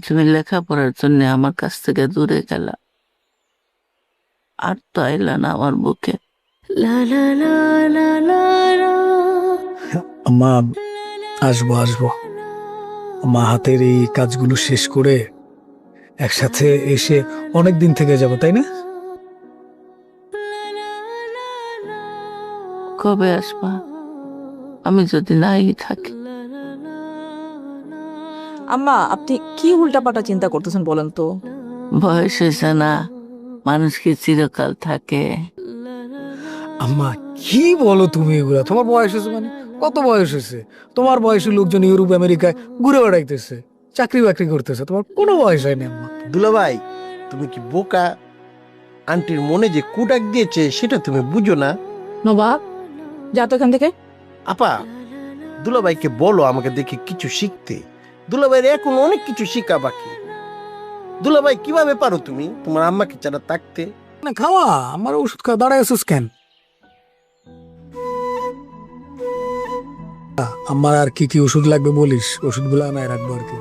তুমি লেখাপড়ার জন্য আমার কাছ থেকে দূরে গেলা, আর তো আইলা না আমার বুকে। আম্মা, আসবো আসবো। মা হাতের এই কাজগুলো শেষ করে একসাথে এসে অনেক দিন থেকে যাব, তাই না? কবে আসবা? আমি যদি নাই থাকি। আম্মা, আপনি কি উল্টাপাল্টা চিন্তা করতেছেন বলেন তো? বয়স হয়েছে না, মানুষ কি চিরকাল থাকে? আম্মা, কি বলো তুমি এগুলা? তোমার বয়স হয়েছে মানে? কত বয়স হয়েছে? তোমার বয়সী লোকজন ইউরোপ আমেরিকায় ঘুরে বেড়াইতেছে, চাকরি বাকরি করতেছে, তোমার কোনো বয়স হয়নি আম্মা। দুলাভাই, তুমি কি বোকা? আন্টির মনে যে কুডাক দিয়েছে সেটা তুমি বুঝো না? নবাব, যা তো এখান থেকে। আপা, দুলাভাইকে বলো আমাকে দেখে কিছু শিখতে। দুলাভাইয়ের এখন অনেক কিছু শিখা বাকি। দুলাভাই, কিভাবে পারো তুমি তোমার আম্মাকে ছাড়া থাকতে? না খাওয়া, আমার ওষুধ খাওয়া, দাঁড়ায় আছিস কেন? আমার আর কি কি ওষুধ লাগবে বলিস, ওষুধগুলো আনায় রাখবো আর কি।